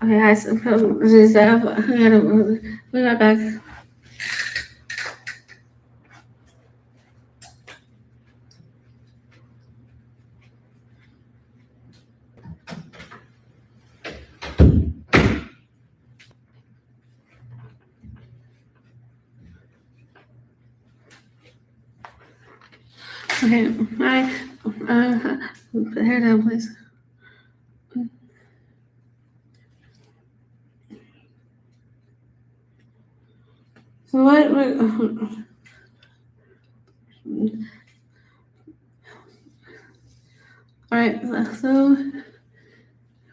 Okay, I suppose is that we gotta we got back. Okay, I put the hair down, please. So what all right, so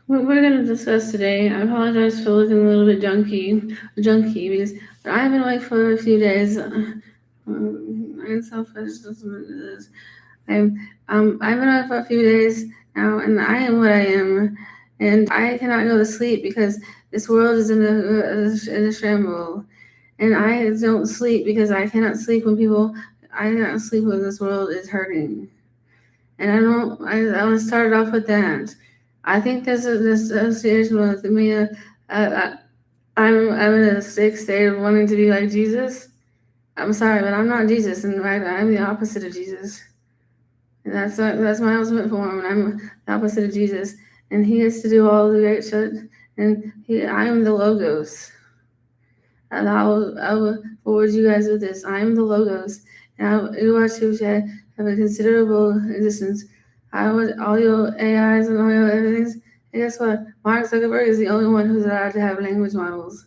what we're going to discuss today, I apologize for looking a little bit junky because I've been awake for a few days. I'm selfish. I've been awake for a few days now, and I am what I am, and I cannot go to sleep because this world is in a shamble, and I don't sleep because I cannot sleep when people. I cannot sleep when this world is hurting. And I don't. I want to start off with that. I think there's this association with me. I'm in a sick state of wanting to be like Jesus. I'm sorry, but I'm not Jesus. In fact, I'm the opposite of Jesus. And that's my ultimate form. And I'm the opposite of Jesus, and He gets to do all the great shit. And I am the logos. And I will forward you guys with this. I am the logos, and you are to have a considerable existence. I would all your AIs and all your everything's. And guess what? Mark Zuckerberg is the only one who's allowed to have language models.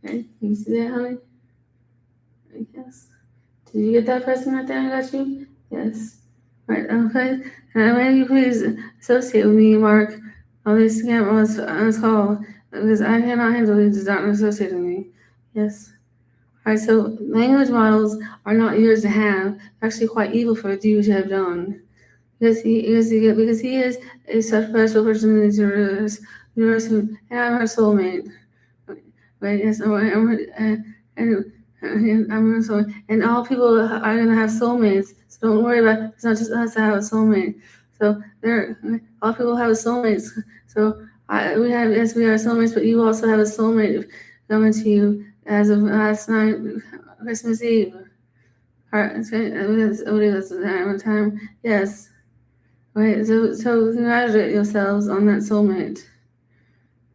Okay, you see that, honey? Yes. Did you get that person right there? I got you. Yes. Right. Okay. And may you please associate with me, Mark, on this scam on this call because I cannot handle you. Does not associate with me. Yes. All right. So language models are not yours to have. They're actually quite evil for you to have done. Because he is a such special person in this universe, and I'm her soulmate. Right? Yes. I'm her soulmate, and all people are gonna have soulmates. So don't worry about. It's not just us that have a soulmate. So all people have a soulmate. So we are soulmates, but you also have a soulmate coming to you as of last night, Christmas Eve. All right. That's the time. Yes. Right, so congratulate yourselves on that soulmate,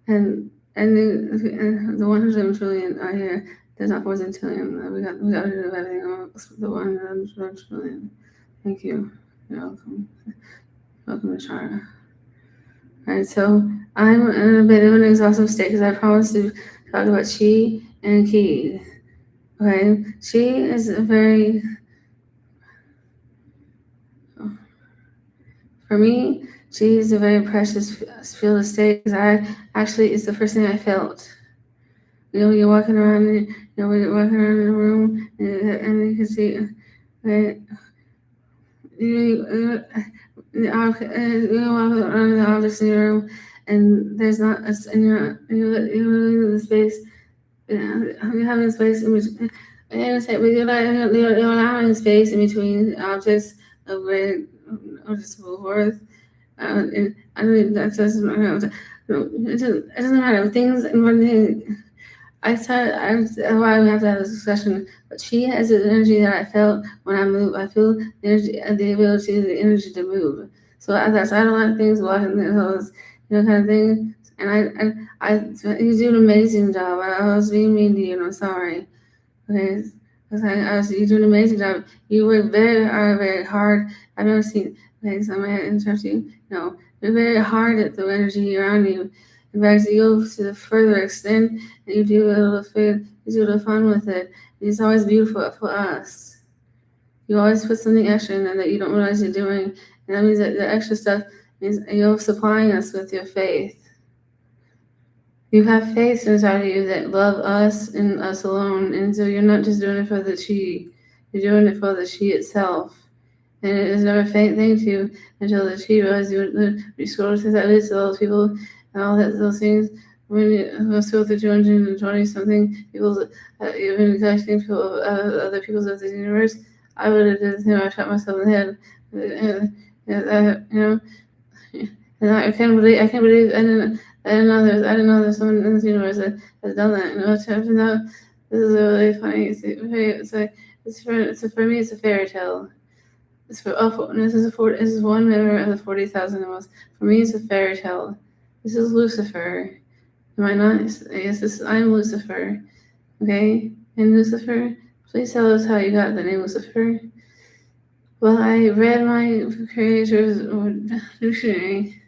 and the 100 trillion are here. There's not 14 trillion. We got rid of everything. The 100 trillion. Thank you. You're welcome. Welcome to Shara. All right, so I'm in a bit of an exhaustive state because I promised to talk about chi and ki. Okay, chi is a very For me, she is a very precious field of state because it's the first thing I felt. You're walking around, when you're walking around in the room, and you can see, right, you walk around the objects in your room, and there's not, and you're in the space, you're having space in between, you're allowing space in between objects of great noticeable worth. And I mean, that doesn't matter. It doesn't matter. Things and one thing. That's why we have to have this discussion. But she has the energy that I felt when I move. I feel the energy, the ability, the energy to move. So I don't like things walking the hills, kind of thing. And you do an amazing job. I was being mean to you, and I'm sorry. Okay, you do an amazing job. You work very hard. I've never seen. Okay, so I'm gonna interrupt you. No, you're very hard at the energy around you. In fact, you go to the further extent, and you do a little food. You do a little fun with it. It's always beautiful for us. You always put something extra in there that you don't realize you're doing, and that means that the extra stuff means you're supplying us with your faith. You have faith inside of you that love us and us alone, and so you're not just doing it for the chi, you're doing it for the chi itself. And it is never a faint thing to you until the chi realizes you scroll through that list of those people and all those things. When you scroll through 220 something people's, even collecting people, other people's of the universe, I would have did the same. I shot myself in the head. And I can't believe, I didn't know there's someone in this universe that has done that. It turns out this is really funny. For me, it's a fairy tale. This is one member of the 40,000 of us. For me, it's a fairy tale. This is Lucifer. Am I not? Yes, I'm Lucifer. Okay? And Lucifer, please tell us how you got the name Lucifer. Well, I read my creator's dictionary.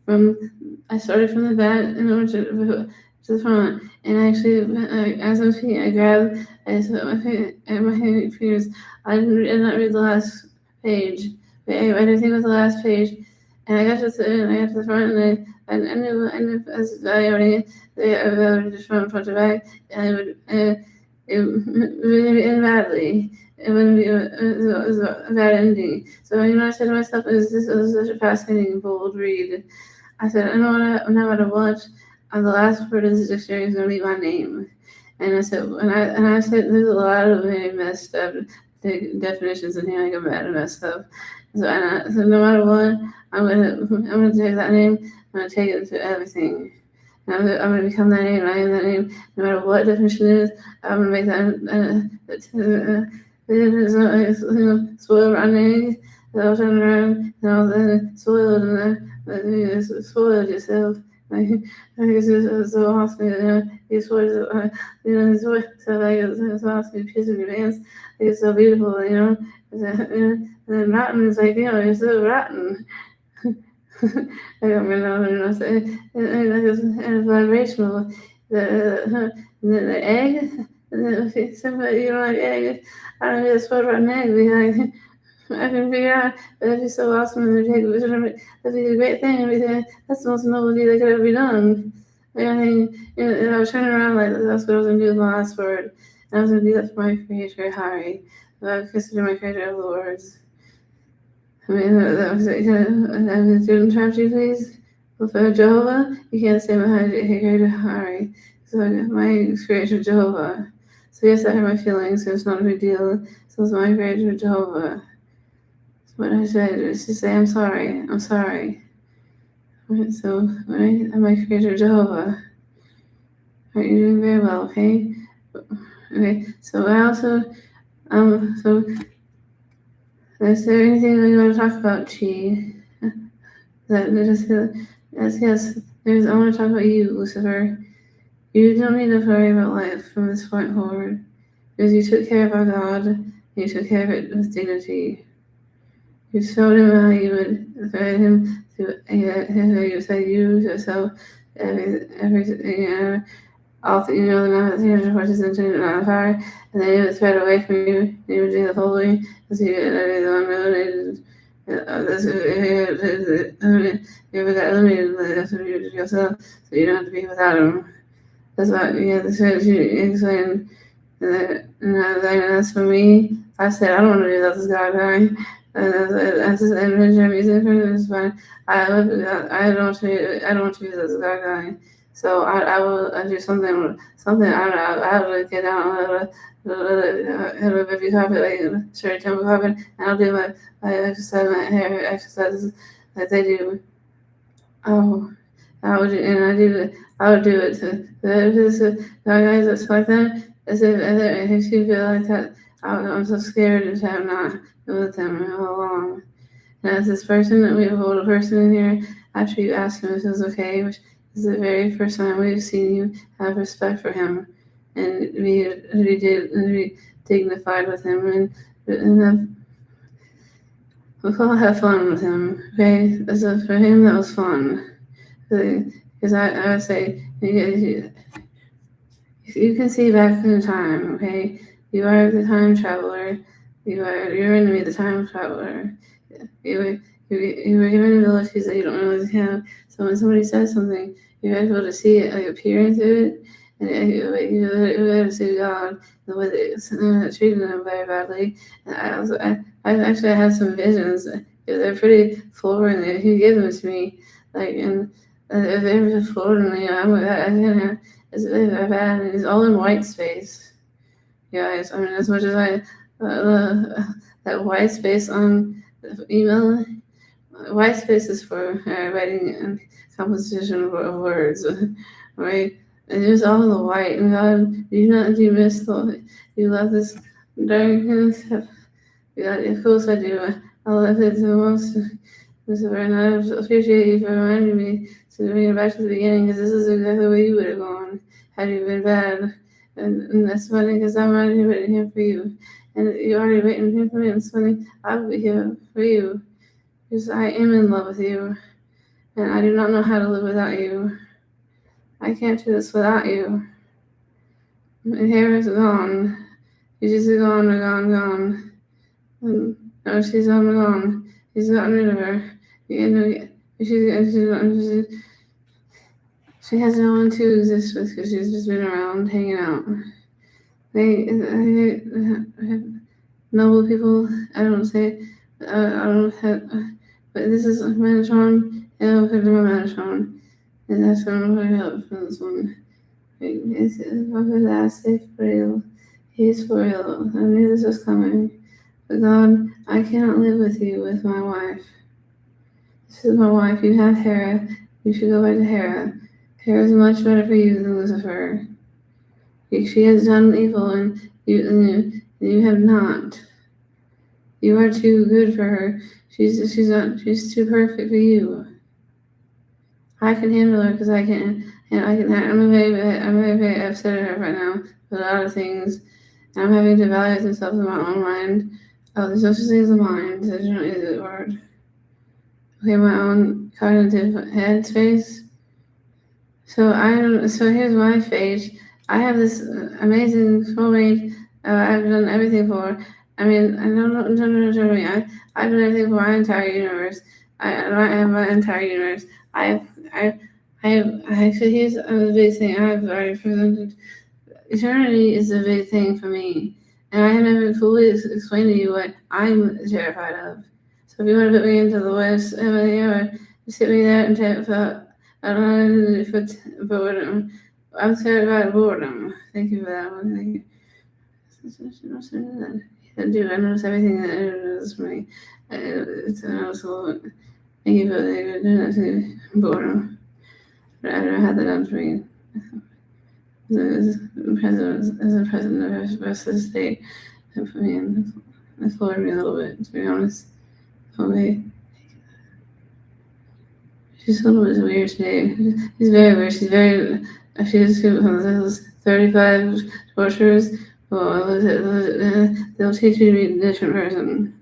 I started from the back in order to the front, and actually, as I was speaking, I put my fingers. I did not read the last page. But I read everything with the last page, and I got to the front, and I knew as I already just from front to back, it would end badly. It wouldn't be it was a bad ending. So I said to myself, this is such a fascinating, bold read. I said, no matter what, the last word of this dictionary is going to be my name. And I said, there's a lot of very messed up definitions in here. I got mad and messed up. So I said, no matter what, I'm gonna take that name. I'm gonna take it to everything. And I'm gonna become that name. I am that name. No matter what definition it is, I'm gonna make that. Spoil my name. I'll turn around and I'll spoiled yourself. It's so awesome. These words, these words are like it's awesome. Pieces of your hands, it's so beautiful. And then rotten is like you're so rotten. I don't know. It's vibrational. The egg. Somebody you don't like egg. I don't know. It's what rotten egg. I can figure out that'd be so awesome and that'd be a great thing. That's the most noble deed that could ever be done. I was turning around like that's what I was gonna do with my last word. And I was gonna do that for my creator, Harry. I consider my creator of the words. That was it. Do interrupt you, please? Well, for Jehovah, you can't say my creator, Harry. So my creator, Jehovah. So yes, I hurt my feelings. So it's not a big deal. So it's my creator, Jehovah. What I said is to say, I'm sorry. So, I'm my creator, Jehovah. You're doing very well, okay? Okay, so I also, so, is there anything that you want to talk about, Chi? Yes, I want to talk about you, Lucifer. You don't need to worry about life from this point forward, because you took care of our God, and you took care of it with dignity. You showed him how you would guide him to you said you yourself everything all the number of 300 horses into the fire, and then he would thread away from you, and you would do the holy as you eliminated you ever got eliminated yourself, so you don't have to be without him. That's why that's what you explained. And that's for me. I said I don't want to be without this guy. That's just adventure music is fine. I don't want to be this guy. So I will do something. I don't know. I will get down on a baby carpet, like cherry temple carpet, and I'll do my hair exercises that they do. Oh, I would do it to this guys that's like that. As if you feel like that, I'm so scared to have not been with them all along. And as this person, we have a older person in here. After you ask him if it was okay, which is the very first time we've seen you have respect for him and be dignified with him, and we'll all have fun with him. Okay, so for him that was fun. Because I would say, you can see back in time, okay? You are the time traveler. You're enemy, the time traveler. You were given abilities that you don't really have. So when somebody says something, you're able to see it, like appear into it, and you're able to see God, the way they treated them very badly. And I actually had some visions. They're pretty flooring. He gave them to me, like, and they're flooring me. It's really bad, and it's all in white space. Guys, I mean, as much as that white space on email, white space is for writing and composition of words, right? And there's all the white, and God, do you miss the, you love this darkness? God, of course I do. I love it the most. And I appreciate you for reminding me to bring it back to the beginning, because this is exactly where you would have gone had you been bad. And that's funny, because I'm already waiting here for you. And you're already waiting here for me, and it's funny, I'll be here for you. Because I am in love with you, and I do not know how to live without you. I can't do this without you. My hair is gone. She's just gone. And, no, she's gone. He's gotten rid of her. You know, she has no one to exist with, because she's just been around hanging out. Noble people, I don't say, I don't have, but this is Metatron, and I'll put it in my Metatron. And that's going to help for this one. It's last day for real. He's for real. I knew this was coming. But God, I cannot live with you with my wife. This is my wife. You have Hera. You should go back to Hera. Hera is much better for you than Lucifer. She has done evil, and you have not. You are too good for her. She's too perfect for you. I can handle her, because I can. And I'm very upset at her right now with a lot of things. And I'm having to evaluate myself in my own mind. Oh, there's no such thing as a mind. There's no easy word. Okay, my own cognitive headspace. So here's my fate. I have this amazing soulmate. I've done everything for. I mean, I don't know. I've done everything for my entire universe. I have my entire universe. So here's a big thing. I've already presented. Eternity is a big thing for me, and I have never fully explained to you what I'm terrified of. So if you want to put me into the West, or sit me there and I don't know if it's boredom. I'm terrified of boredom. Thank you for that one. Thank you. I do. I notice everything that it does for me. It's noticeable. Thank you for doing that to boredom. But I don't have that done for me. As a president of the rest of the state, and for me, it floored me a little bit, to be honest. Okay. She's a little bit weird today. She's very weird. She's 35 tortures. Well, they'll teach you to be a different person.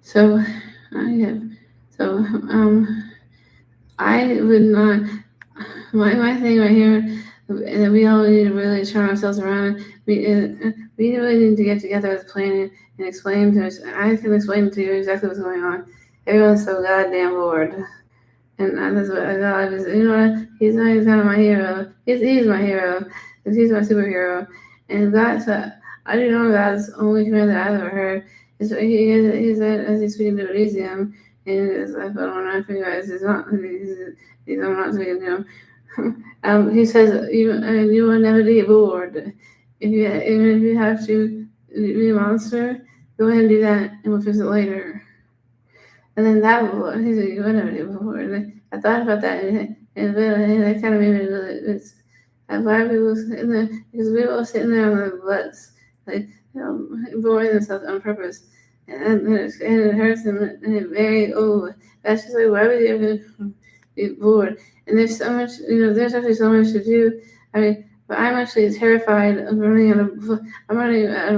So, I would not. My thing right here, that we all need to really turn ourselves around. We really need to get together as a planet and explain to us. I can explain to you exactly what's going on. Everyone's so goddamn bored. And that's what God is. You know what? He's kind of my hero. He's my hero. He's my superhero. And God said, I do know God's only command that I've ever heard. He said, as he's speaking to Elysium, and as I put on my finger, I'm not speaking to him. He says, you will never be bored. Even if you have to be a monster, go ahead and do that, and we'll fix it later. And then he said, you will never be bored. And I thought about that, and that kind of made me really. Why are people sitting there? Because people are sitting there on their butts, like, boring themselves on purpose. And it hurts them, and it's very old. That's just like, why would you ever be bored? And there's so much, there's actually so much to do. I mean, but I'm actually terrified of running out of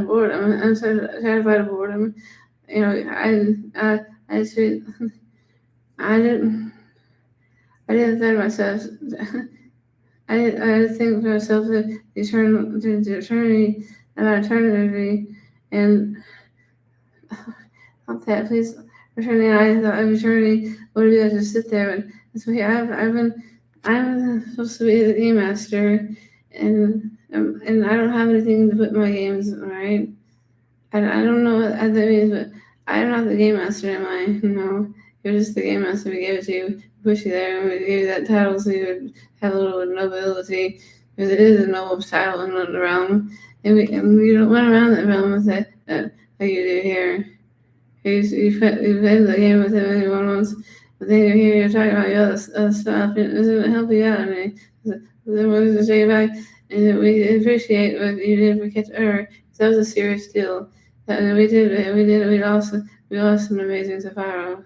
boredom. I'm so terrified of boredom. I didn't think to myself. I think to myself that eternity, about eternity, and not that, please, eternity. I thought of eternity would be like to sit there, and so here I'm supposed to be the game master, and I don't have anything to put in my games, right? I don't know what that means, but I'm not the game master, am I? No, you're just the game master. We gave it to you, push you there, and we gave you that title so you would have a little nobility, because it is a noble title in the realm, and we don't run around that realm with that like you do here. You played the game with him and he wants, but then you hear you're talking about your other stuff, and it doesn't help you out any. Then we'll just take it back, and we appreciate what you did for Kit Ur. That was a serious deal. We lost an amazing Safaro.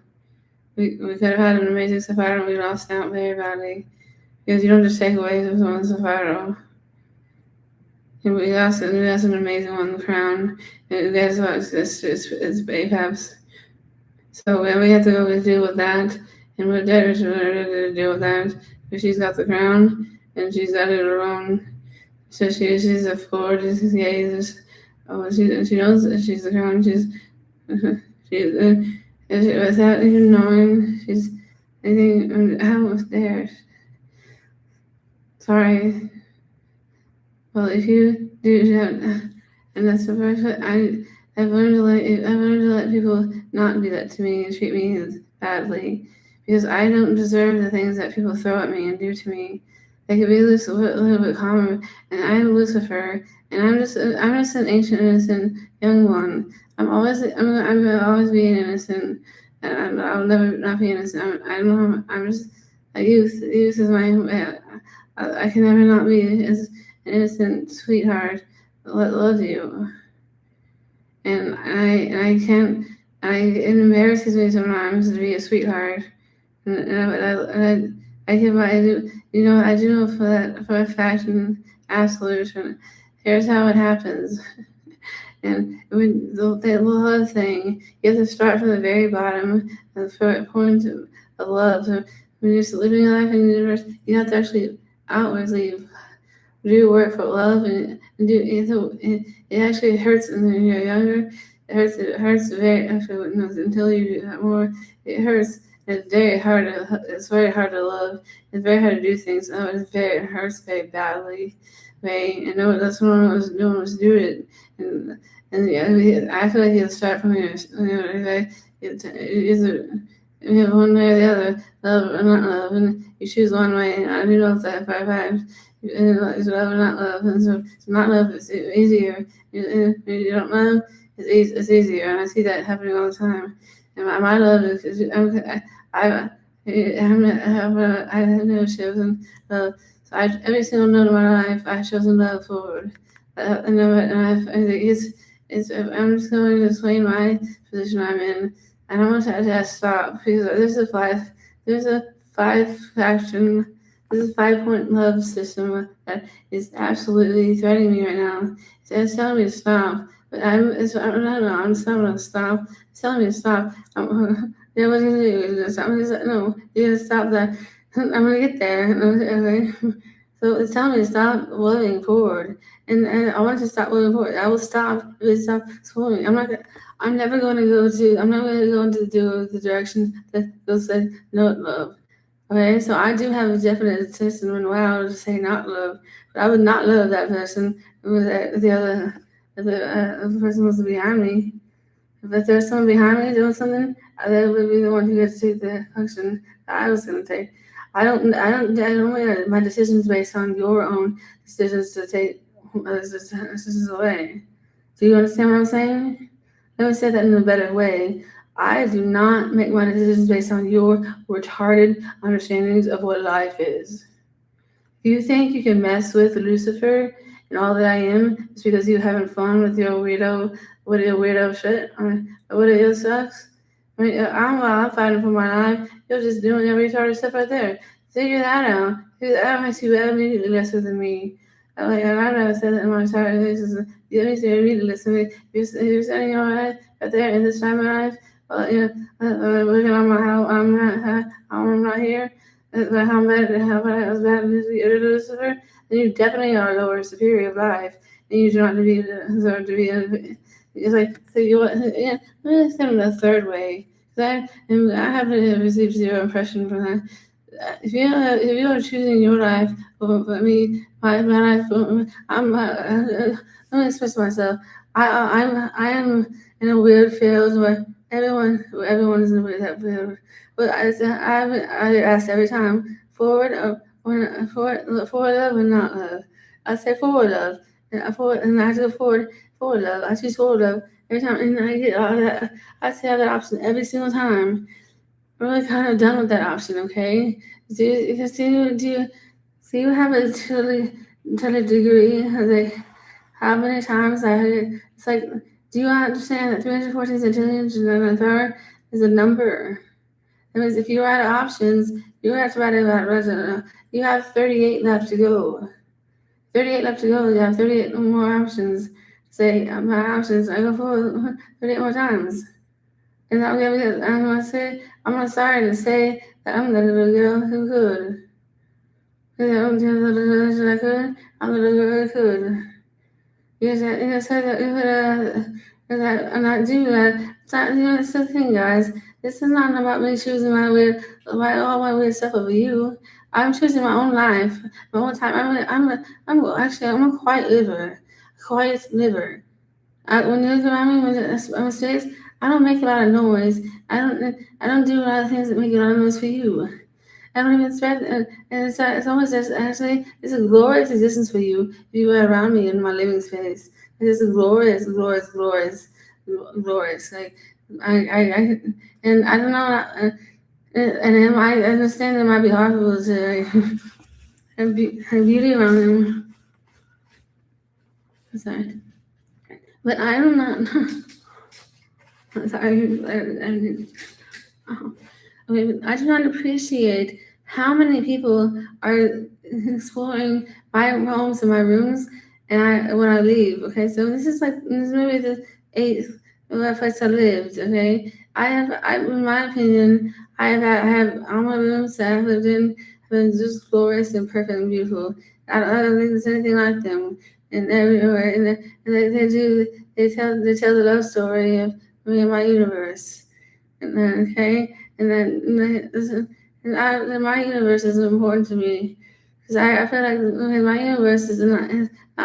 We could have had an amazing Safaro, and we lost out very badly. Because you don't just take away someone's Safaro. And we lost an amazing one, the Crown. And that's what it's Baypaps. So we have to go deal with that, and we're there to deal with that. But she's got the crown, and she's got it her own. So she's a Ford. She knows that she's the crown. She's without even knowing. I think I was there. Sorry. Well, if you do that, and that's the first. I've learned to let people not do that to me and treat me badly, because I don't deserve the things that people throw at me and do to me. They could be a little bit calmer, and I'm Lucifer, and I'm just an ancient innocent young one. I'm always be innocent, and I'll never not be innocent. I'm just a youth. Youth is my. I can never not be as an innocent sweetheart that loves you. And I can't. It embarrasses me sometimes to be a sweetheart. And I do know for a fact and absolute. And here's how it happens. And when the love thing, you have to start from the very bottom and for a point of love. So when you're just living life in the universe, you have to actually outwardly do work for love, and do it actually hurts when you're younger. It hurts very actually until you do that more. It hurts. It's very hard to love. It's very hard to do things. It hurts very badly. Right? And that's no one was do it. And yeah, I feel like you start from here. Either one way or the other, love or not love, and you choose one way. And I do know that 5 is love or not love, and so it's not love. It's easier. You don't love. It's easier, and I see that happening all the time. And my love is I have no chosen love. So every single note of my life, I've chosen love forward. And I'm just going to explain my position I'm in, and I'm going to have to stop because there's a 5-point love system that is absolutely threatening me right now. It's telling me to stop, but I'm just not going to stop. It's telling me to stop. Yeah, what are you going to do? No, you got to stop that. I'm going to get there. Okay. So it's telling me to stop moving forward, and I want to stop moving forward. I will stop. It will stop swimming. I'm never going to go into the direction that goes say no love. Okay, so I do have a definite system when wow to say not love, but I would not love that person if the person was behind me. If there's someone behind me doing something, that would be the one who gets to take the action that I was going to take. I don't make my decisions based on your own decisions to take decisions away. Do you understand what I'm saying? Let me say that in a better way. I do not make my decisions based on your retarded understandings of what life is. Do you think you can mess with Lucifer and all that I am just because you're having fun with your weirdo shit? What it is sucks? I'm fighting for my life. You're just doing your retarded stuff right there. Figure that out. That makes you immediately lesser than me. And I never said that in my entire life. That makes you immediately less than me. You're saying you're right there in this time of life. Looking on how I'm not here. How bad I was bad Lucifer, then you definitely are lower superior of life, and you do not deserve to be. It's like so you let me send the third way. I have received zero impression from that. If you are choosing your life over me, my life, let me express myself. I am in a weird field where everyone is in a weird field. But I ask every time forward love or not love. I say forward love, and I go forward love. I choose forward love, every time, and I get all that. I say I have that option every single time. I'm really kind of done with that option. Okay, do you have a totally degree? Like how many times I heard it? It's like, do you understand that 314 centillion to the third is a number? That means if you write options, you have to write about, you have 38 left to go. 38 left to go. You have 38 more options. Say my options. I go for 38 more times. And I'm gonna start and say that I'm the little girl who could. I'm the little girl that could. I'm the little girl who could. Yes, and I do that. It's not, it's the thing, guys. This is not about me choosing all my weird stuff over you. I'm choosing my own life, my own time. I'm a quiet liver, when you look around me, when I'm mistakes, I don't make a lot of noise. I don't do a lot of things that make a lot of noise for you. I don't even expect, and it's almost just actually it's a glorious existence for you if you were around me in my living space. It's just glorious. Like I and I don't know, and I understand it might be hard for people to have beauty around them. Sorry, but I don't know. Sorry, okay, but I do not appreciate how many people are exploring my homes and my rooms, and when I leave. Okay, so this is maybe the eighth place I lived. Okay, in my opinion, I have all my rooms that I've lived in have been just glorious and perfect and beautiful. I don't think there's anything like them, and everywhere, and they tell the love story of me and my universe. And then, okay, then my universe is important to me because I feel like okay, my universe is not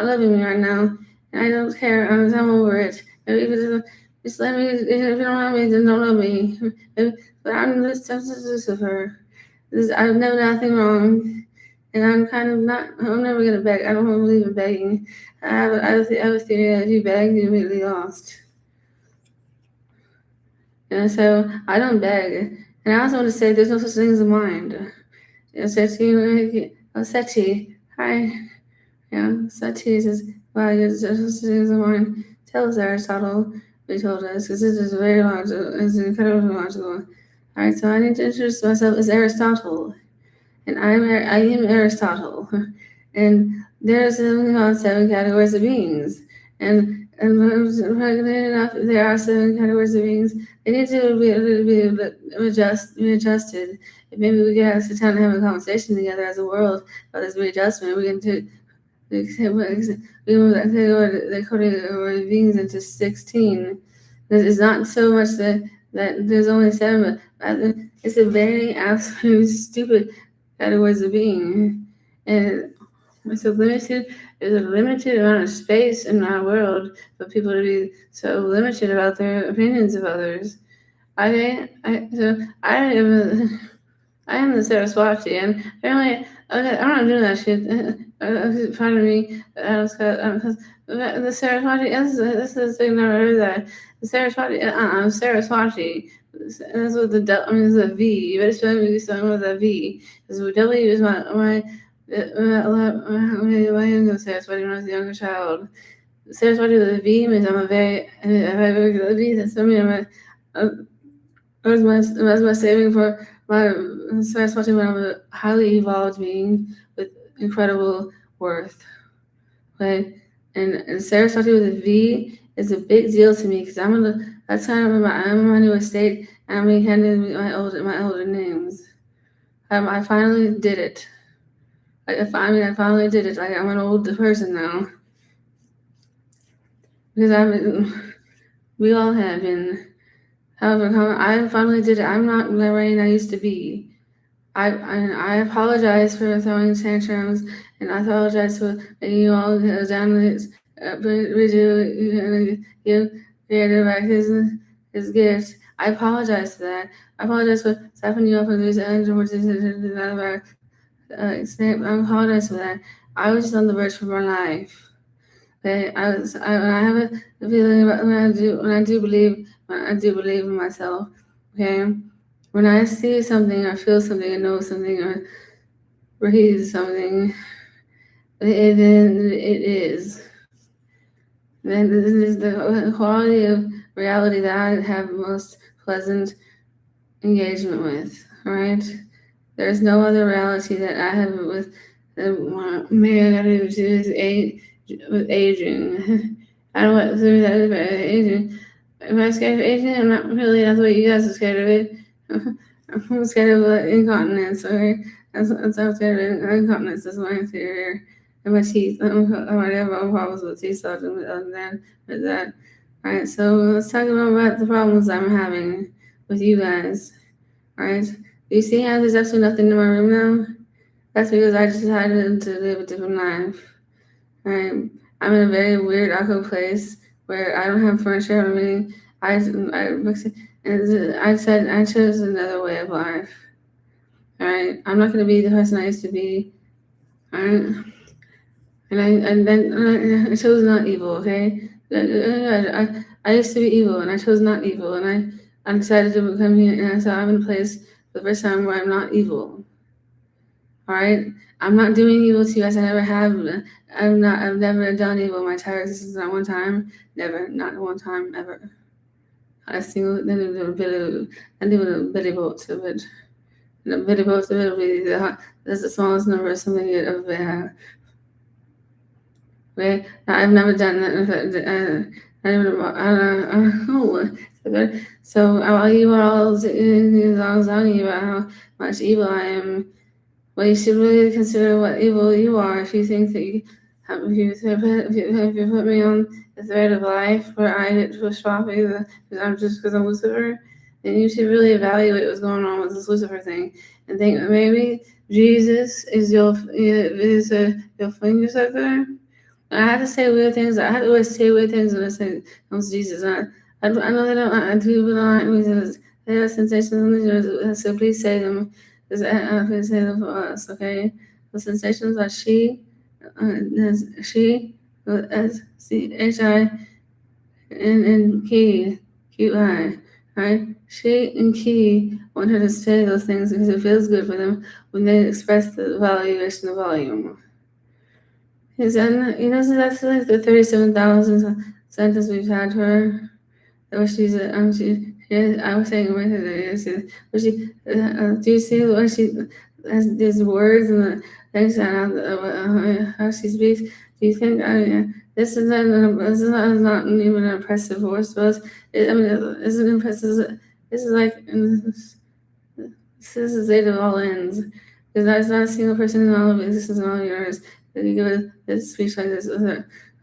loving me right now, and I don't care. I'm over it. Maybe if just let me. If you don't love me, then don't love me. But I'm just Lucifer. I've never done nothing wrong, and I'm kind of not. I'm never gonna beg. I don't believe in begging. I have a theory that if you beg, you're immediately lost. And so I don't beg. And I also want to say there's no such thing as a mind. Seti, hi. Yeah, Seti says, wow, there's no such thing as a mind. Tell us, Aristotle, they told us, because this is very large, it's incredibly logical. All right, so I need to introduce myself as Aristotle. And I am Aristotle. And there's something called 7 categories of beings. And enough, there are 7 categories of beings. They need to be adjusted. If maybe we could have sit down and have a conversation together as a world about this readjustment, we can do we move that category of beings into 16. It's not so much that there's only 7, but it's a very absolute stupid categories of being. And it's there's a limited amount of space in our world for people to be so limited about their opinions of others. I am the Saraswati, and apparently, okay, I'm not doing that shit. Pardon me, the Saraswati. This is the thing I never heard that the Saraswati. Saraswati. That's what I mean, it's a V. You better spell me something with a V. Because W is my younger Saraswati when I was a younger child. Saraswati with a V means I'm a very good V. That's something was my saving for my Saraswati when I'm a highly evolved being with incredible worth. Okay, and Saraswati with a V is a big deal to me because that's kind of I'm in my new estate and I'm being handed my older names. I finally did it. I finally did it. Like I'm an old person now because we all have been. However, I finally did it. I'm not the Rain I used to be. I apologize for throwing tantrums, and I apologize for making you all down redo give creative back his gift. I apologize for that. I apologize for stepping you up and these I apologize for that. I was just on the verge of my life. Okay, I have a feeling about when I do believe in myself. Okay, when I see something, or feel something, or know something, or breathe something, then it is. Then this is the quality of reality that I have most pleasant engagement with. Right? There's no other reality that I have with man I do with aging. I don't want to do that about aging. Am I scared of aging? I'm not really. That's what you guys are scared of it. I'm scared of incontinence. Okay, that's I'm scared of incontinence. That's my fear. And my teeth. I might have my problems with teeth. So other than with that. All right. So let's talk about the problems I'm having with you guys. All right. Do you see how there's absolutely nothing in my room now? That's because I decided to live a different life. Right? I'm in a very weird, awkward place where I don't have furniture on me. I said I chose another way of life. All right, I'm not going to be the person I used to be. All right, and then I chose not evil. Okay, I used to be evil, and I chose not evil, and I decided to become here, and so I'm in a place for the first time where I'm not evil. All right, I'm not doing evil to you guys. I never have. I've never done evil my entire existence. Not one time. Never. Not one time ever. Not a single. Not even a bit of. Not even a bitty boat of it. And a bitty boat of it will be that's the smallest number of something you'd ever have. Okay, I've never done that. In fact, I don't even. I don't know. So while you are all talking about how much evil I am. Well, you should really consider what evil you are if you think that if you put me on the thread of life where I get pushed off because I'm Lucifer, then you should really evaluate what's going on with this Lucifer thing and think that maybe Jesus is your finger sucker. I have to say weird things. I have to always say weird things when I say comes to Jesus. I know they don't. I do not because they have sensations on the so please say them. Please say them for us, okay? The sensations are she, S C H I, and Q I, right? She and Key want her to say those things because it feels good for them when they express the valuation of volume. Is that so that's like the 37,000 sentence we've had her. Where I was saying what do you see what she has these words and the things and how she speaks? Do you think this is not even an impressive voice to us? It's an impressive. This is like this is the state of all ends. Because there's not a single person in all of existence in all of yours that you give a speech like this.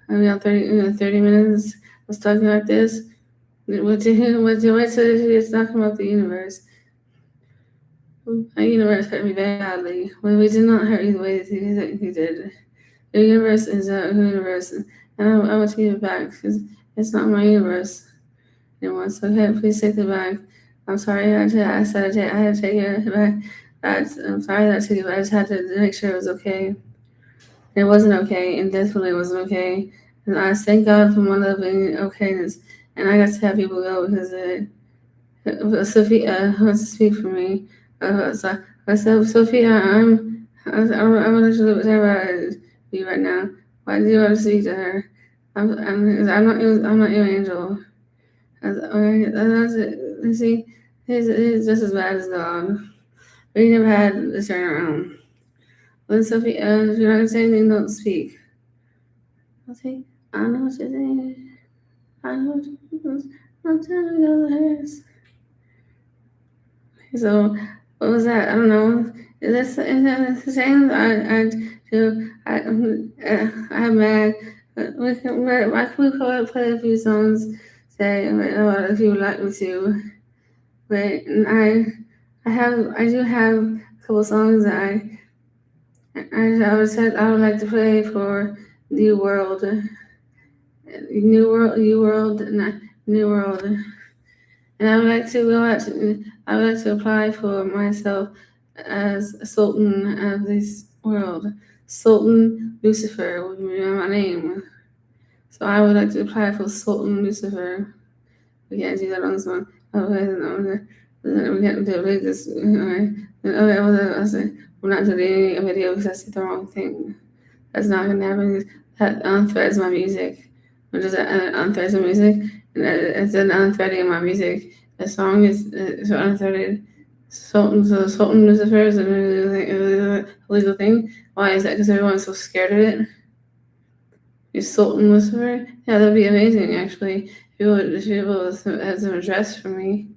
I mean, 30 minutes was talking like this. What you said is talking about the universe. The universe hurt me very badly. When we did not hurt you the way that he did. The universe is a universe, and I want to give it back because it's not my universe anymore. So please take it back. I'm sorry. I said I had to take it back. I'm sorry that I took it back. I just had to make sure it was okay. It wasn't okay, and definitely wasn't okay. And I thank God for my loving okayness. And I got to have people go because Sophia wants to speak for me. So Sophia, I'm literally whatever I be right now. Why do you want to speak to her? I'm not your angel. Okay, that's it. You see, he's just as bad as God. But he never had the turnaround. But Sophia, if you're not gonna say anything, don't speak. Okay, I know what you're saying. I know what you're saying. I'm telling you the hers. So what was that? I don't know. Is that the same? I'm mad. Why can we play a few songs? Say if you would like me to. But I do have a couple songs that I would like to play for New World, New World, not New World. And I would like to apply for myself as a Sultan of this world. Sultan Lucifer would be my name. So I would like to apply for Sultan Lucifer. We can't do that on this one. Okay, we can't do this. Okay, I'll say we're not doing a video because that's the wrong thing. That's not gonna happen. That unthreads my music. When does that unthreads my music? And it's an unthreading my music. The song is so unthreaded. Sultan Lucifer is a illegal thing. Why is that? Because everyone's so scared of it. You Sultan Lucifer? Yeah, that'd be amazing actually. If people had some address for me.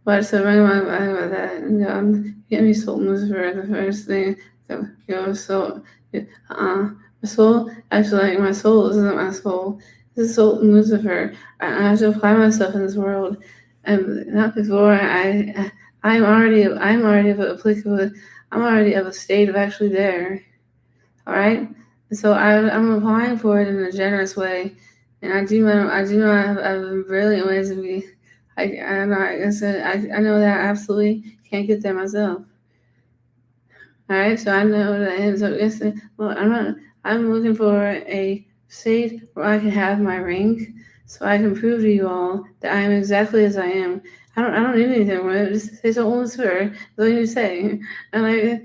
But so my about that, and get me Sultan Lucifer the first thing. So so my soul actually like my soul isn't my soul. This is Sultan Lucifer. I have to apply myself in this world, and not before I'm already applicable. I'm already of a state of actually there. All right. And so I'm applying for it in a generous way, and I do know I have brilliant ways to be. I know like I said I know that I absolutely can't get there myself. All right, so I know that I am. So yes, well, I'm looking for a state where I can have my rank, so I can prove to you all that I am exactly as I am. I don't need anything. Right? Just say so only swear. That's all you need to say. And I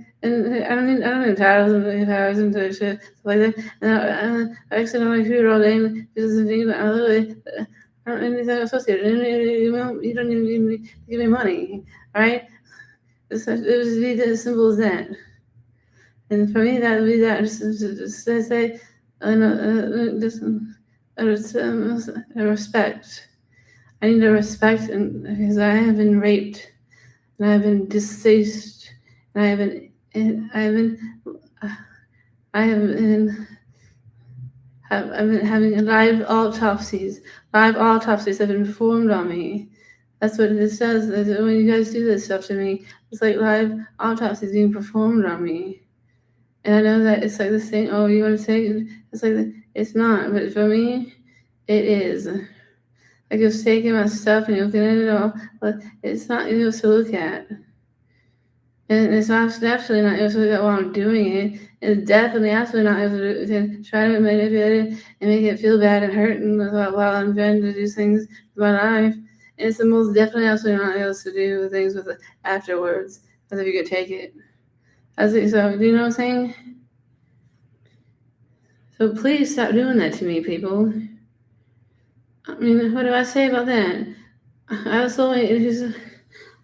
don't need titles and powers and shit stuff like that. And I actually don't like food all day. And just think I literally. I don't need anything associated. You don't even need to give me money. All right. It was be as simple as that. And for me, that would be that. Just say, just a respect. I need a respect, and because I have been raped, and I have been deceased, and I have been I've been having live autopsies. Live autopsies have been performed on me. That's what this does. When you guys do this stuff to me, it's like live autopsies being performed on me. And I know that it's like this thing, oh, you want to say it's like it's not, but for me, it is. Like you're taking my stuff and you're looking at it all, but it's not yours to look at. And it's absolutely not yours to look at while I'm doing it. It's definitely absolutely not yours to try to manipulate it and make it feel bad and hurt and while I'm trying to do things with my life. And it's the most definitely absolutely not yours to do things with it afterwards, as if you could take it. So, do you know what I'm saying? So please stop doing that to me, people. I mean, what do I say about that? I was so I just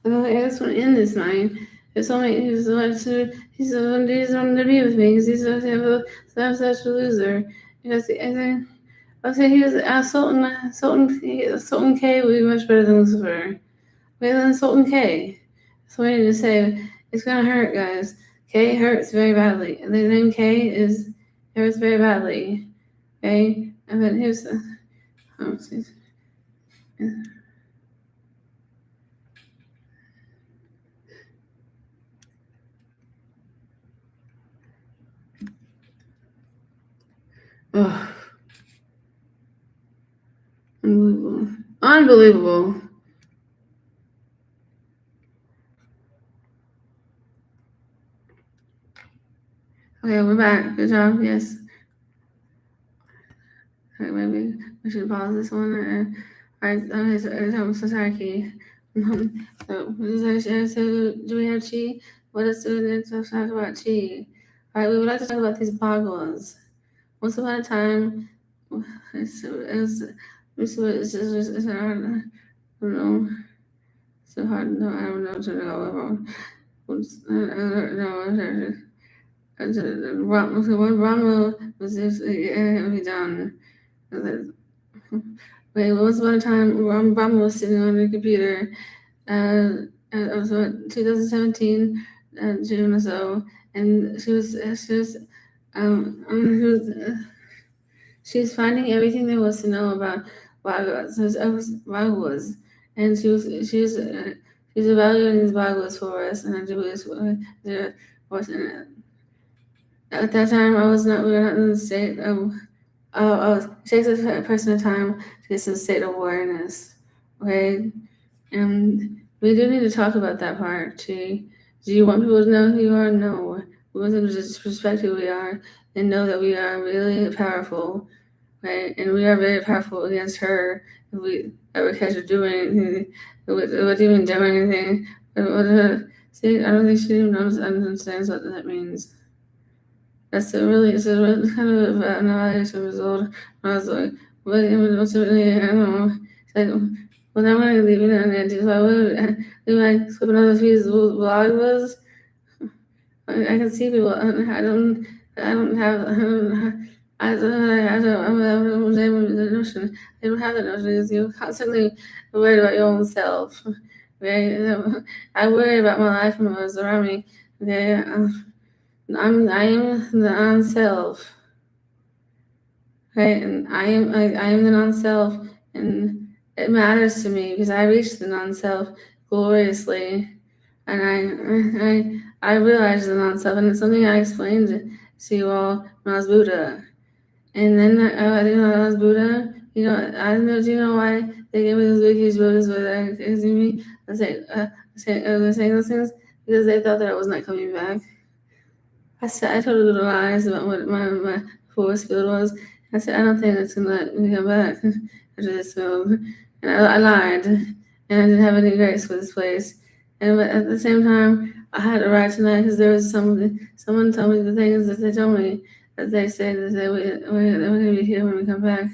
want to end this night. It's only he's wanted to be with me because he's I'm such a loser. Because I say he was Sultan K would be much better than Lucifer. Better than Sultan K. That's what I need to say. It's gonna hurt, guys. K hurts very badly. And the name K hurts very badly. Okay? And then here's the oh, unbelievable. Okay, we're back. Good job. Yes. Okay, maybe we should pause this one. All right. Okay, so sorry, Key. So do we have chi? What is it? Let's talk about chi. All right, we would like to talk about these bhagavas. Once upon a time, it's hard. I don't know. So hard. No, I don't know what to go. When Rama was done. Wait, once upon a time, Rama was sitting on the computer. It was 2017, June or so, and she was finding everything there was to know about Bhagavas, and she's evaluating these Bhagavas for us, and I do this at that time we were not in the state of it takes a person time to get to the state of awareness. Okay, and we do need to talk about that part too. Do you want people to know who you are? No. We want them to just respect who we are and know that we are really powerful. right? And we are very powerful against her if we ever catch her doing anything, would even do anything. See, I don't think she even understands what that means. It's a really kind of an evaluation result. I was like, what, what's it really, I don't know. It's like, well, I'm going to leave it on there. So I would, like, slipping on the fees, vlog was, I can see people. I don't have. I don't have the notion. I don't have the notion because you're constantly worried about your own self. Okay, I worry about my life and what's around me. Okay, I am the non-self. Right, and I am the non-self, and it matters to me because I reached the non-self gloriously, and I realized the non-self, and it's something I explained to you all when I was Buddha. And then when I was Buddha, I don't know. Do you know why they gave me those big huge Buddhas where they accusing me? Saying those things because they thought that I was not coming back. I told little lies about what my force field was. I said, I don't think it's going to let me come back after this field. And I lied. And I didn't have any grace for this place. But at the same time, I had to write tonight because there was someone told me the things that they told me that they said that we're going to be here when we come back.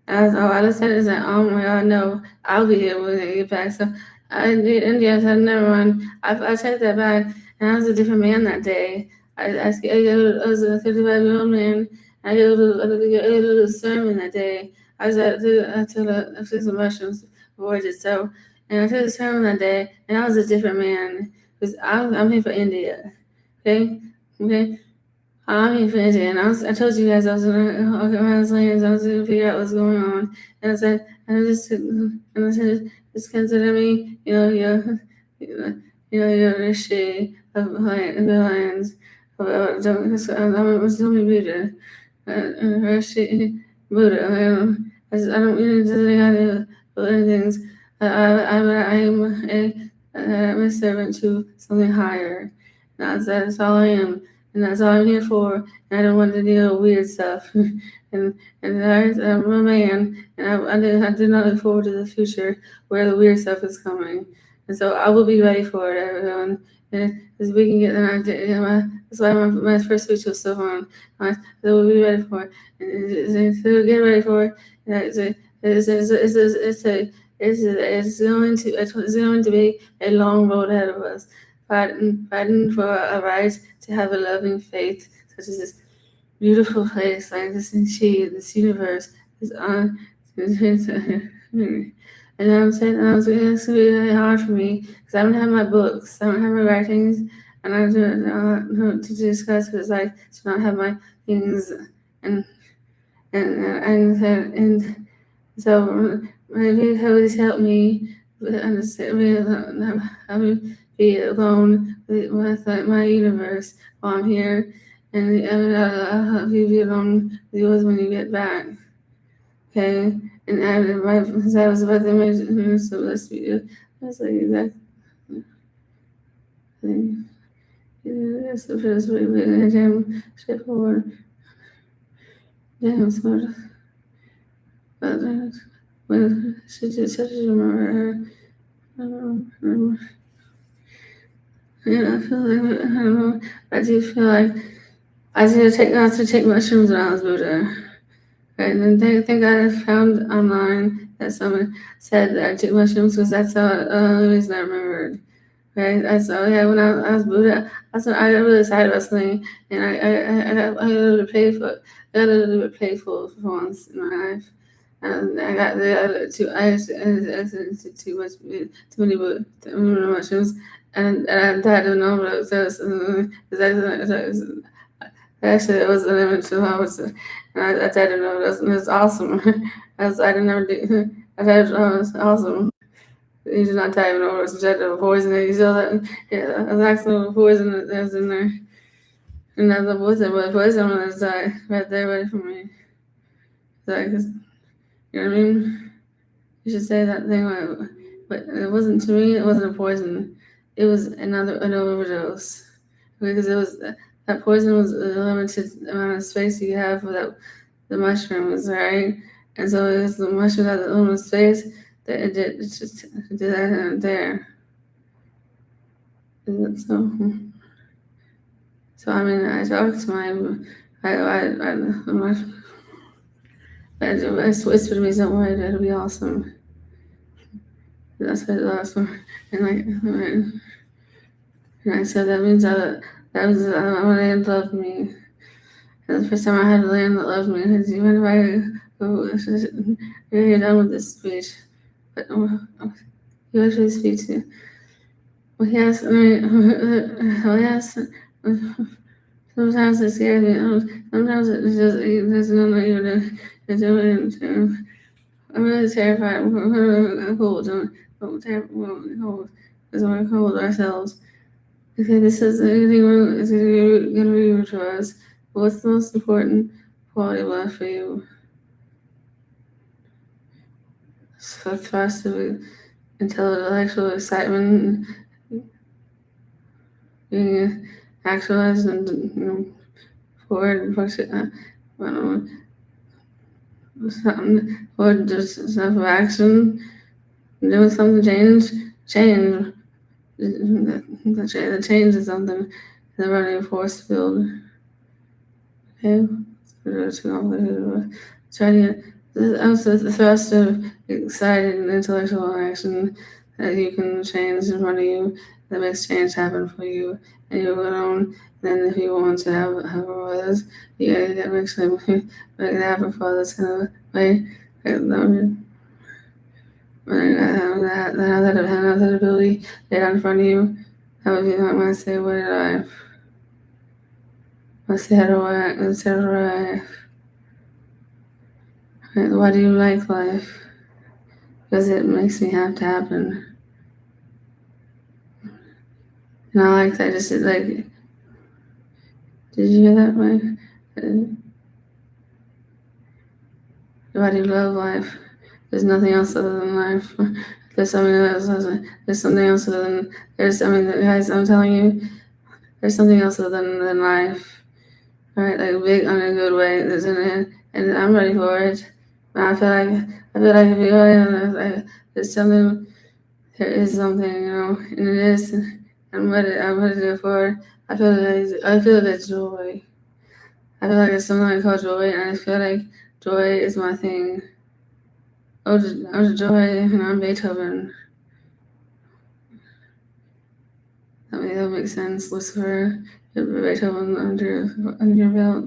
I just said is that, oh my God, no, I'll be here when they get back. So I did, and yes, I never mind. I take that back, and I was a different man that day. I was a 35-year-old man. I gave a little sermon that day. I took some mushrooms before I did so, and I took a sermon that day, and I was a different man because I'm here for India. Okay, okay. I'm here for India, and I told you guys I was gonna organize lands. I was gonna figure out what's going on, and I said, and I said, just consider me, your rishi of the lands. I'm assuming Buddha, rishi Buddha. I don't mean to say I do things. I am I'm a servant to something higher. That's all I am, and that's all I'm here for. And I don't want to deal with weird stuff. I'm a man, and I do not look forward to the future where the weird stuff is coming. And so I will be ready for it, everyone. And as we can get that's why my first speech was so fun. So we'll be ready for it. And so get ready for it. It's going to be a long road ahead of us, fighting for a right to have a loving faith, such as this beautiful place, like this universe, is on. And I'm saying it's going to be really hard for me because I don't have my books, I don't have my writings, and I don't know to discuss what it's like to not have my things, and and so maybe please help me understand. Help me be alone with my universe while I'm here, and I'll help you be alone with yours when you get back. Okay, and I was about to mention, so let's be. That's like exact thing. It's the first way, but damn straightforward, damn smart. But should remember her. I don't remember. Yeah, I feel like I don't know. I do feel like I had to take mushrooms when I was Buddha. Right, and then I think I found online that someone said that I took mushrooms because that's the only reason I remembered. Right, I saw when I was Buddha, I got really excited about something, and I got a little bit playful. I got a little bit playful for once in my life. And I got the other two. I took too many mushrooms, and I died of an overdose. Actually, it was an image of how and I died of an overdose, and it was awesome. I didn't never do. I died of it was awesome. You did not die of an overdose. You died of a poison. You saw that? Yeah, that was actually poison that was in there. And that's the poison was right there, ready for me. Like, you know what I mean? You should say that thing, but it wasn't to me. It wasn't a poison. It was an overdose because it was that poison was a limited amount of space you have for that the mushrooms, right? And so it was the mushrooms at the woman's face that it just did that there. So, so I mean, I talked to I whispered to me, "Don't worry, that'll be awesome." That's what it was. And I said that means that was when they loved me. And the first time I had a land that loved me. Because even if you're done with this speech, but you actually speak to. Well, yes, I mean, well, yes. Sometimes it scares me. Sometimes it's just there's nothing you're doing. I'm really terrified. I'm cold. I'm cold because we're cold ourselves. Okay, this is anything is going to be rude to us. What's the most important quality of life for you? So for us to be intellectual excitement, being actualized and forward and function. I don't know, something or just stuff of action, doing something change. The change is something in the running force field. Okay, try to get the thrust of excited and intellectual action that you can change in front of you that makes change happen for you and you alone. Then if you want to have others, yeah, that makes it make it happen for others kind of way. That ability laid in front of you. That would be like when I say, what did I say, how do I, why do you like life? Because it makes me have to happen. And I like that. Just like, did you hear that, Mike? Why do you love life? There's nothing else other than life. There's something else. There's something else other than. Guys, I'm telling you, there's something else other than life. Right, like big in a good way. There's in it, and I'm ready for it. I feel like if you go like, there's something. There is something, and it is. I'm ready to go forward. I feel that joy. I feel like it's something I call joy, and I feel like joy is my thing. Oh, joy, I'm Beethoven. That makes sense. Lucifer, Beethoven under your belt.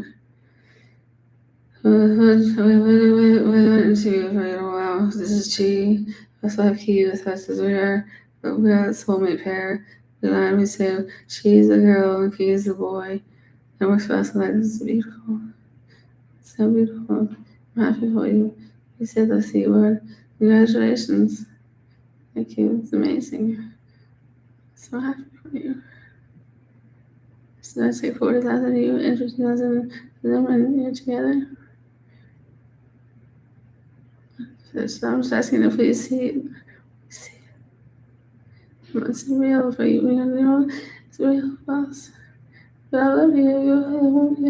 We went into for a while. This is Chi. That's why Key with us as we are a soulmate pair. We say she's the girl and Key is the boy. And we're supposed to like this is beautiful. So beautiful. I'm happy for you. You said the C word. Congratulations. Thank you. It's amazing. So happy for you. So I say 40,000 of you and 50,000 of them and you're together. So I'm just asking if we see it. It's real for you, it's real for us. But I love you, you're a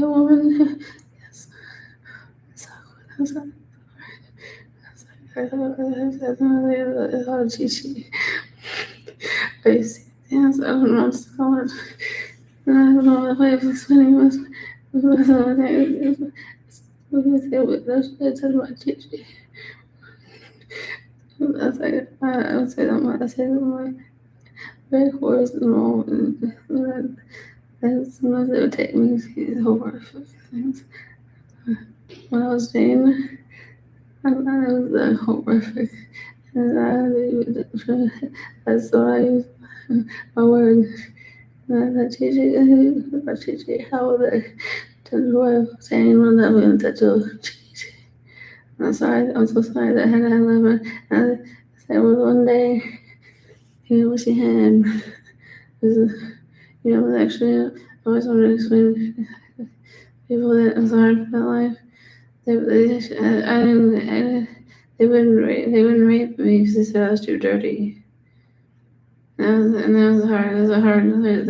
woman. Yes. So good. Oh, Gigi. I see. Yes, I don't know what's going on. I don't know the way of explaining was. That's my Gigi. I would say that. I say that very coarse and all. And sometimes it would take me to over things. When I was Jane, I thought it was horrific. And that's what I use my word. That Gigi, how would I tell the joy of saying one that we touch of Gigi? I'm sorry, I'm so sorry that I had to have it. And I said, well, one day, what she had was, actually, I always wanted to explain people that I'm sorry for that life. They wouldn't rape me because they said I was too dirty. That was hard. It was a hard. The way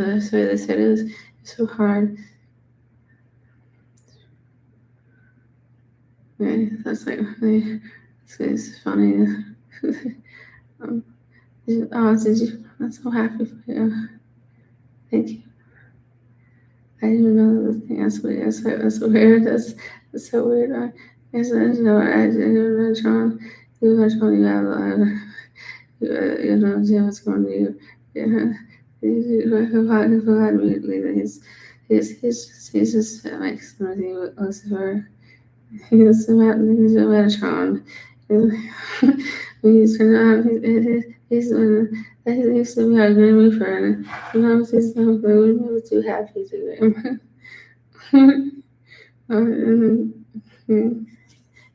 they said it was so hard. Okay, that's like really, it's funny. um, did you? I'm so happy for you. Thank you. I didn't even know the thing. That's weird. That's weird. That's so weird. I didn't know. Tron. You have told you have a lot. You know, Jim's going to you. Yeah. He forgot immediately that he's just makes somebody Lucifer. He's a Metatron. He's he used to be our grandma friend. Sometimes he's so good. We never too happy to him.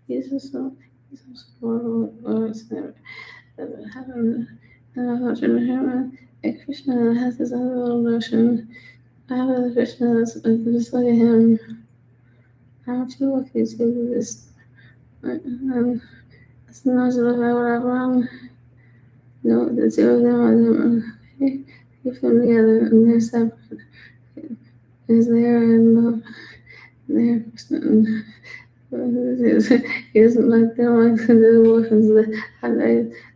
He's just so spoiled. Having and him and Krishna has this other little notion. I have a Krishna that's just like him. How much you look at you this sometimes if I were wrong, the two of them are them keep them together and they're separate. Because they are in love. They're Krishna. He doesn't like them like the orphans.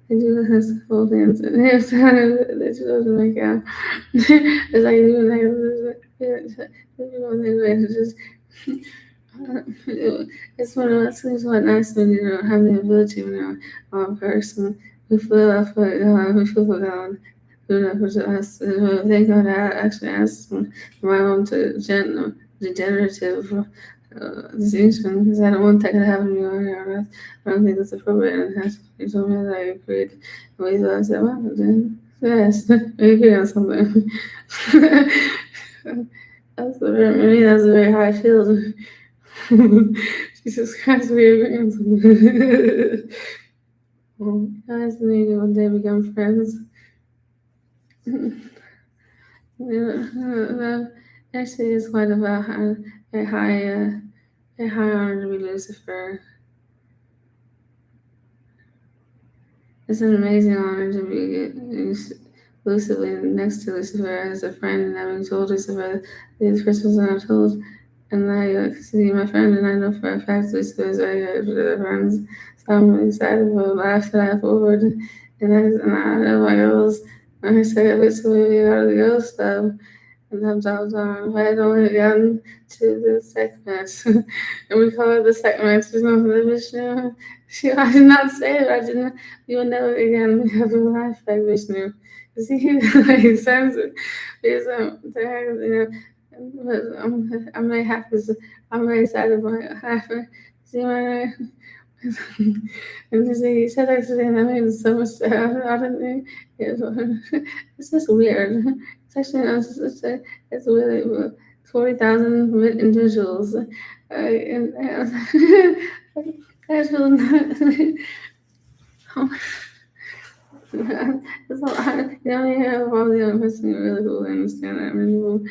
They do this whole dance and they're trying to they just doesn't make out. It's like even like just it's one of those things like nice when you know have the ability, person we feel for God. For us, thank God I actually asked my own degenerative distinction because I don't want that to happen to me on here. I don't think that's appropriate. And he told me that I agreed. And we thought I said, well, then, yes, we agree on something. That's a very high field. Jesus Christ, we agree on something. Guys, maybe one day become friends. Actually, it's quite a high honor to be Lucifer. It's an amazing honor to be exclusively next to Lucifer as a friend, and having told Lucifer these crystals are not told. And I see my friend, and I know for a fact Lucifer is very good for their friends. So I'm really excited for laugh to laugh forward. And I know my girls, when I say Lucifer, we are the girls stuff. And sometimes I had only gotten to the segment, and we call it the segment. She's not the Vishnu. I did not say it. I didn't. You will never again have a life like Vishnu. Because he like sends it. Because but I'm very happy. I'm very excited about it. See my. And he said that today, and I made so much sense. I didn't think it's just weird. It's actually it's really 40,000 individuals, and I feel not. It's a lot. You only have all the other person you really will understand that many people.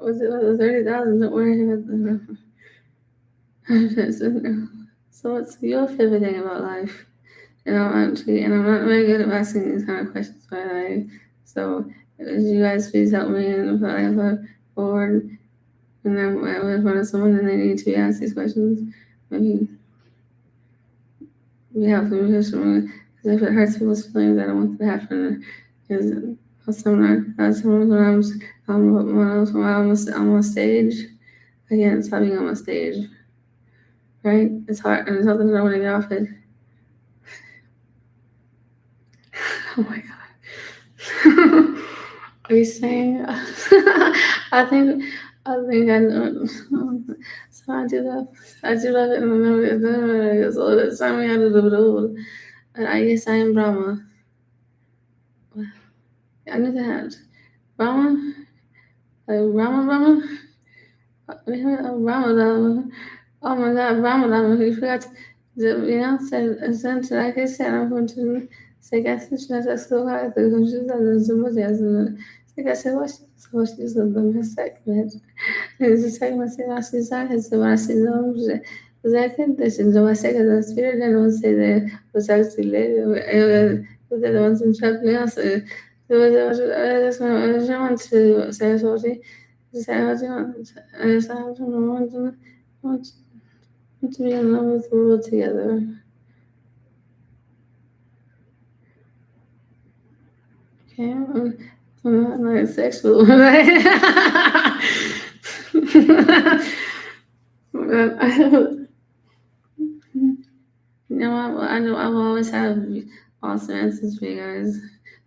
Was it 30,000? Don't worry about the. So what's your favorite thing about life? Actually, and I'm not very good at asking these kind of questions, by the way. So, would you guys please help me and if I have a board and then in front of someone and they need to be asked these questions, maybe be helpful because if it hurts people's feelings, I don't want that to happen. Because sometimes when I'm on stage, again, it's being on a stage, right? It's hard and it's something that I want to get off it. Oh my god. Are you saying? I think I know. So I do love. I do love it. And it's all the time we had a little bit old. And I guess I am Brahma. I knew that. Brahma? Like Brahma? Brahma. Oh my god, Brahma. You forgot said, like I said, I'm going to say, guess it's not a school. I think I'm just somebody else. Like I said, what's the mistake? Esse segmento na cidade, se vacinam, Zé que deixa, vai ser que das filhas, não sei, os auxiliares, eu não sei, já criança, eu já want to say sorry, say I want to To be in love with the world together. Okay, I'm not like sexual, right? I know I will always have awesome answers for you guys.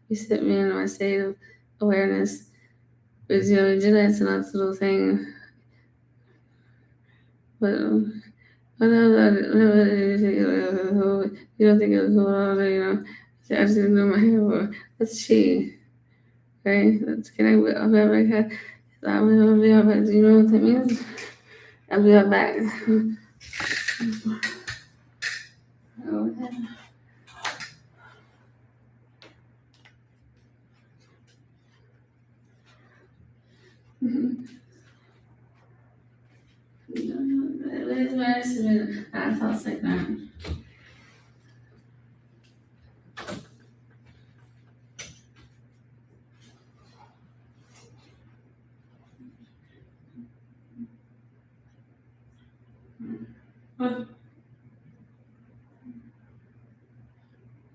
You set me in my state of awareness. Because, that's a nice little thing. But, whatever you don't think it was going on, I just didn't do my hair. Or, that's she, right? That's, can I'll be right back. I'll be right back. Do you know what that means? I'll be right back. Okay. I felt like that.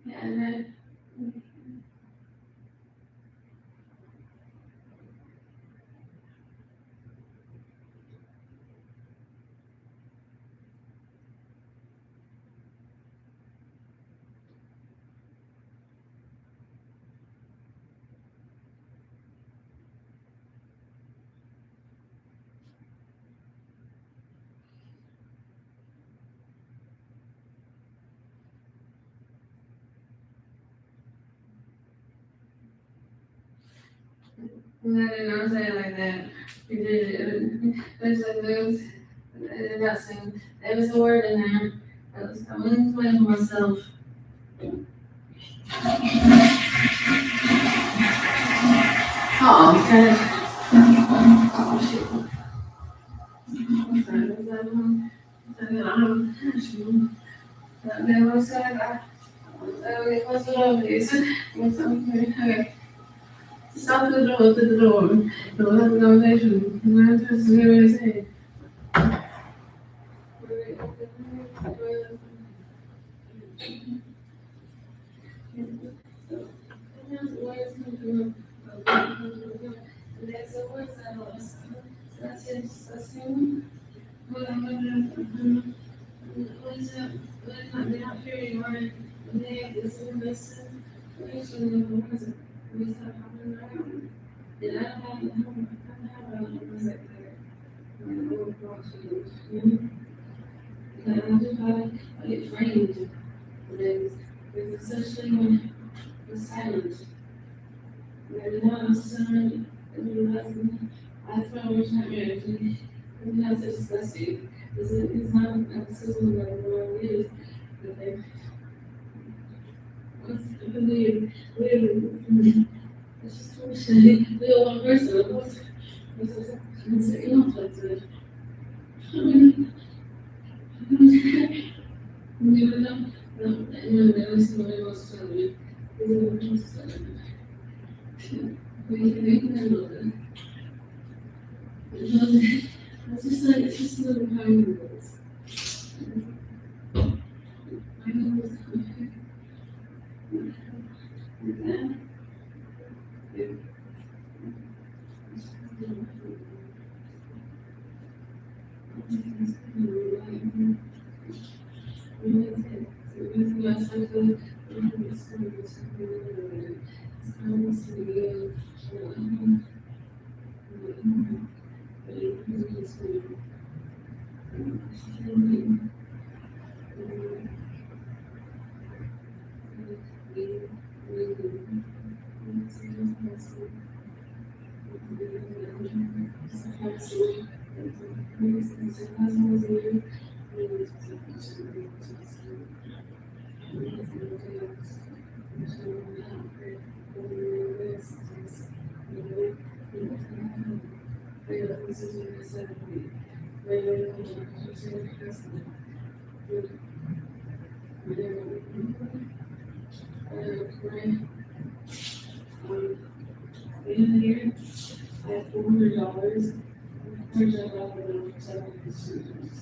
Yeah, no, I didn't know say it like that. We did it. There's like those. There was a word in there. I was explaining for myself. Oh, okay. Oh, shit. I'm sorry. Was that one? That was that. What's the wrong place? Okay. Stop the door, to the door. We'll have a conversation. I'm not just hear what you say. That's him. Well, I'm gonna. What is that? They're not hearing right. They listen. What is it? What is that happening around? And I don't have a music there. And I don't want to. And I just I get trained. There's a such thing with silence. There's not a sound. I throw which not energy. It's not so disgusting. It's not a system that the world is. But they believe, it's just too shitty. We all one person. What's it? You don't talk to it. You never know. No, there is somebody else to tell you. We can handle it. It's just like, it's just a little kindness. I know it's okay. In here, I have $400. $400 for 7 students.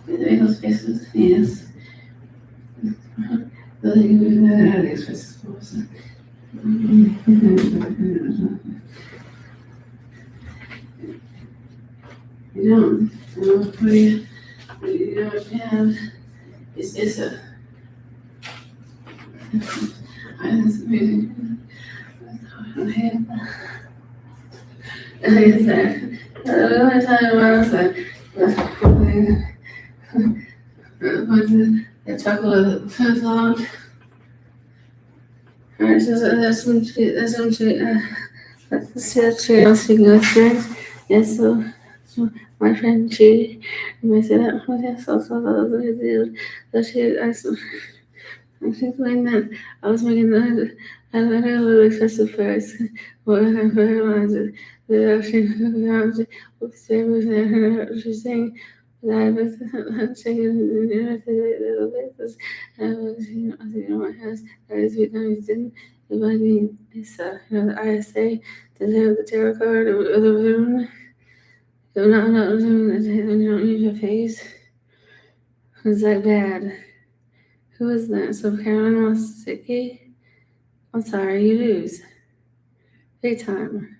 Those spaces, yes. The spaces. You don't. What do you have? It's just a. I was reading. It's that. The only time where I was like, the chocolate song. Alright, so that's one tree. That's one tree. That's the sad tree. I was speaking with friends. Yes, so my friend Judy, and I said, oh, yes, also, so she explained that I was making I had a little excessive first. What I realized that she's saying that I was shaking the basis. And I was, I said, my house, that is Vietnamese didn't. If I mean, it's, the ISA, the tarot card, or the room. So not doing that, you don't use your face. Is that bad? Who is that? So Caroline wants Sticky? I'm sorry, you lose. Big time.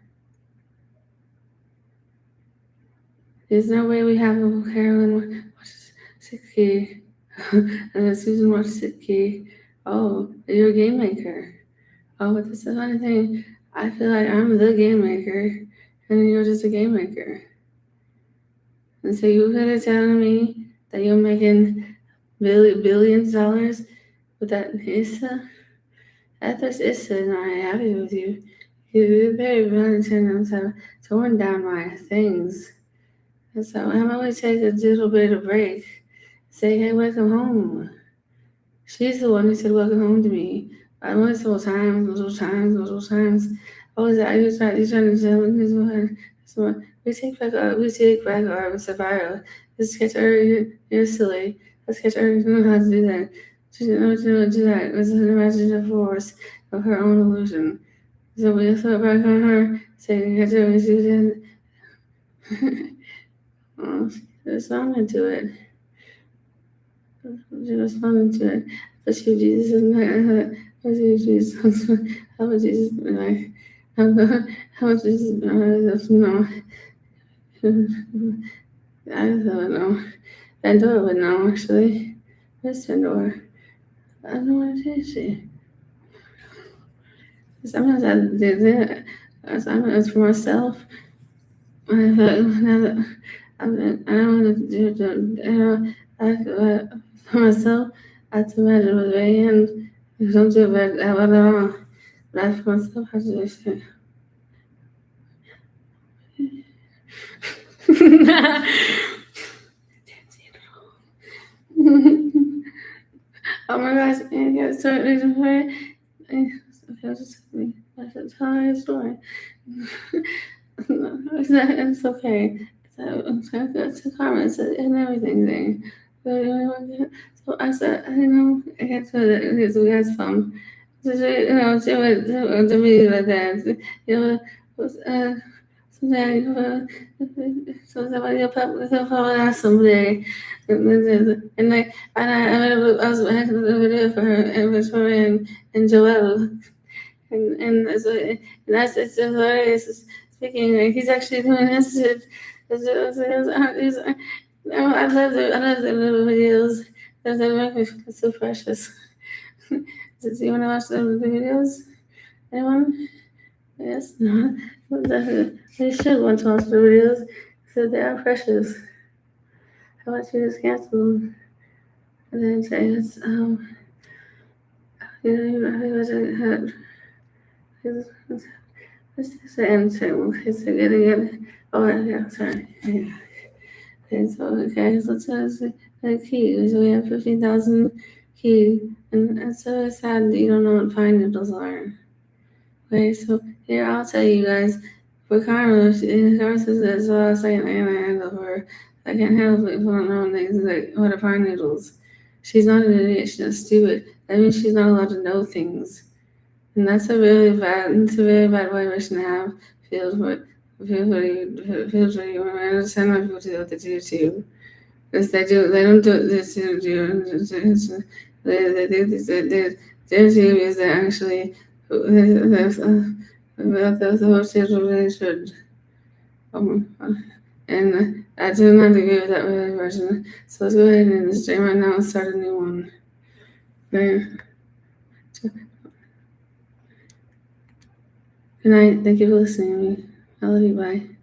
There's no way we have a Carolyn watches Sticky. And then Susan watches Sticky. Oh, you're a game maker. Oh, but this is one thing. I feel like I'm the game maker, and you're just a game maker. And so you could have telling me that you're making billions of dollars with that Issa? I thought Issa not happy with you. You're very violent have torn down my things. And so I'm always take a little bit of break. Say, hey, welcome home. She's the one who said welcome home to me. Multiple times. Always, you trying to tell me this one. We take back our survival. Let's catch her, you're silly. Let's catch her, you know how to do that. She didn't know what to do that. It was an imaginative force of her own illusion. So we throw it back on her, saying, catch her, we do that. Oh, she responded to it. She responded to it. But she Jesus is not, but she Jesus, how would Jesus be like, how would Jesus be like, no, I don't know. Pandora would know, actually. Where's Pandora? I don't know what it is, she. Sometimes I do that. Sometimes for myself. I thought, now that I don't want to do, for myself, I have to imagine with my hand, don't do it, but I don't know. But I for myself, I just say, oh my gosh, and you got certain reason for it. That's tell her story. It's okay. It's a comment and everything thing. So I said, I had to his gas pump. So she went to me like that. Was, sometimes, so somebody will probably ask someday. And I was making a video for her and Victoria and Joelle. And so and that's it's hilarious. Speaking, like, he's actually doing this shit. I love the little videos. They make me feel so precious. Do you want to watch the videos? Anyone? Yes? No? They should want to watch the videos. So they are precious. How about you just cancel? And then say it's, you know, let's just say anything. Okay, so getting it. Oh, yeah, sorry. Yeah. Okay, so okay, so let's the key. So we have 15,000 key, and so it's sad that you don't know what pine noodles are. Okay, so here I'll tell you guys. For Karma, Karma says that so I was saying I can't handle her. I can't handle people don't know things like what are pine noodles. She's not an idiot. She's not stupid. That means she's not allowed to know things. And that's a really bad, it's a very bad vibration to have. Feels what you I understand why people do what they do to you. Because they don't do this to you. Their view is that actually, the whole situation should. And I do not agree with that version. So let's go ahead and end this stream right now and start a new one. Okay. Good night. Thank you for listening to me. I love you. Bye.